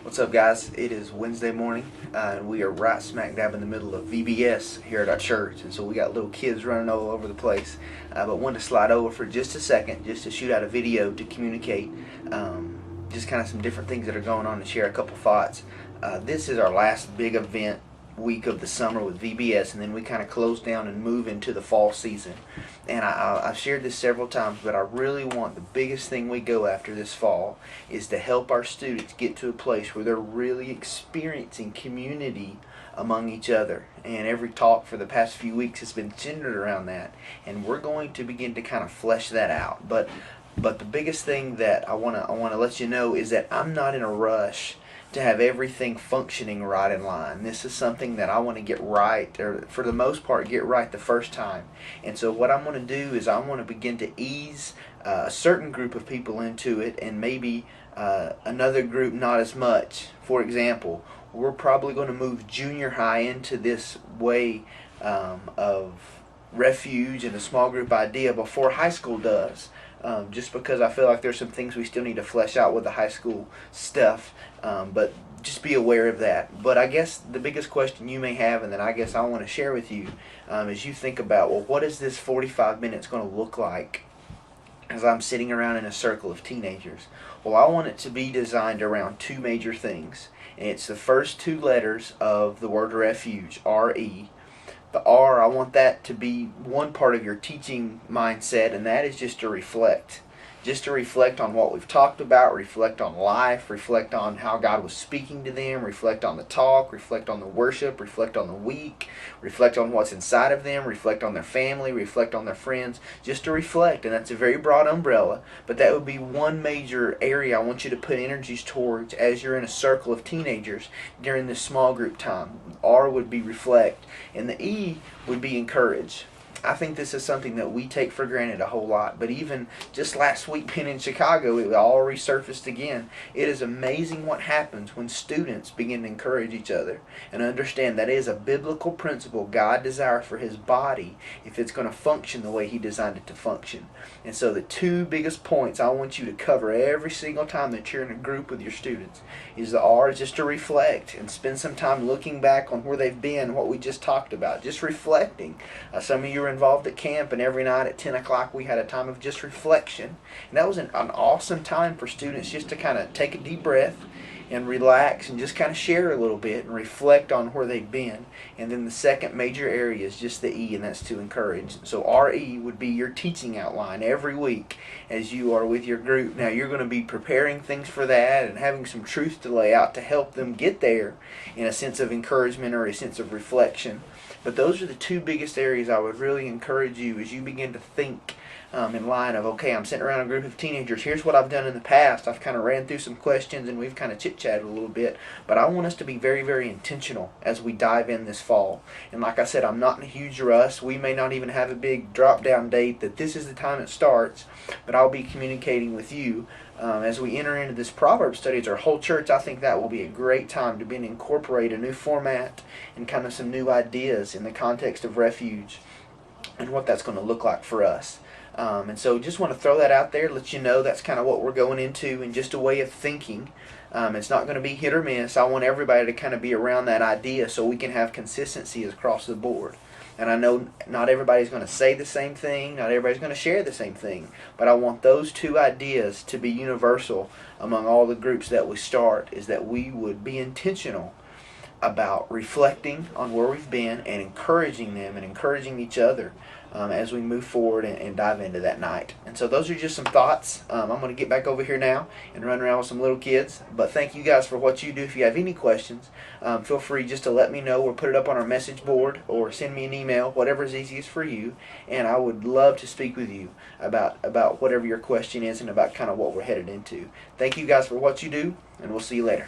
What's up, guys? It is Wednesday morning, and we are right smack dab in the middle of VBS here at our church, and so we got little kids running all over the place. But wanted to slide over for just a second, just to shoot out a video to communicate just kind of some different things that are going on and share a couple thoughts. This is our last big event week of the summer with VBS, and then we kind of close down and move into the fall season. And I've shared this several times, but I really want the biggest thing we go after this fall is to help our students get to a place where they're really experiencing community among each other. And every talk for the past few weeks has been centered around that, and we're going to begin to kind of flesh that out. But the biggest thing that I want to let you know is that I'm not in a rush to have everything functioning right in line. This is something that I want to get right, or for the most part get right the first time. And so what I'm going to do is I want to begin to ease a certain group of people into it, and maybe another group not as much. For example, we're probably going to move junior high into this way of refuge and a small group idea before high school does. Just because I feel like there's some things we still need to flesh out with the high school stuff, but just be aware of that. But I guess the biggest question you may have, and that I guess I want to share with you, as you think about, well, what is this 45 minutes going to look like as I'm sitting around in a circle of teenagers? Well, I want it to be designed around two major things, and it's the first two letters of the word refuge, R-E. The R, I want that to be one part of your teaching mindset, and that is just to reflect. Just to reflect on what we've talked about, reflect on life, reflect on how God was speaking to them, reflect on the talk, reflect on the worship, reflect on the week, reflect on what's inside of them, reflect on their family, reflect on their friends. Just to reflect, and that's a very broad umbrella, but that would be one major area I want you to put energies towards as you're in a circle of teenagers during this small group time. R would be reflect, and the E would be encourage. I think this is something that we take for granted a whole lot, but even just last week being in Chicago, it all resurfaced again. It is amazing what happens when students begin to encourage each other and understand that it is a biblical principle God desires for His body if it's going to function the way He designed it to function. And so the two biggest points I want you to cover every single time that you're in a group with your students is the R, is just to reflect and spend some time looking back on where they've been, what we just talked about, just reflecting. Some of you were involved at camp, and every night at 10 o'clock we had a time of just reflection, and that was an awesome time for students just to kind of take a deep breath and relax and just kind of share a little bit and reflect on where they've been. And then the second major area is just the E, and that's to encourage. So RE would be your teaching outline every week as you are with your group. Now you're going to be preparing things for that and having some truth to lay out to help them get there in a sense of encouragement or a sense of reflection. But those are the two biggest areas I would really encourage you as you begin to think in line of, okay, I'm sitting around a group of teenagers. Here's what I've done in the past. I've kind of ran through some questions and we've kind of chit-chatted a little bit. But I want us to be very, very intentional as we dive in this fall. And like I said, I'm not in a huge rush. We may not even have a big drop-down date that this is the time it starts. But I'll be communicating with you as we enter into this Proverbs study as our whole church. I think that will be a great time to be incorporate a new format and kind of some new ideas in the context of refuge and what that's going to look like for us. And so just want to throw that out there, let you know that's kind of what we're going into and just a way of thinking. It's not going to be hit or miss. I want everybody to kind of be around that idea so we can have consistency across the board. And I know not everybody's going to say the same thing, not everybody's going to share the same thing, but I want those two ideas to be universal among all the groups that we start, is that we would be intentional about reflecting on where we've been and encouraging them and encouraging each other as we move forward and dive into that night. And so those are just some thoughts. I'm going to get back over here now and run around with some little kids. But thank you guys for what you do. If you have any questions, feel free just to let me know or put it up on our message board or send me an email, whatever is easiest for you. And I would love to speak with you about whatever your question is and about kind of what we're headed into. Thank you guys for what you do, and we'll see you later.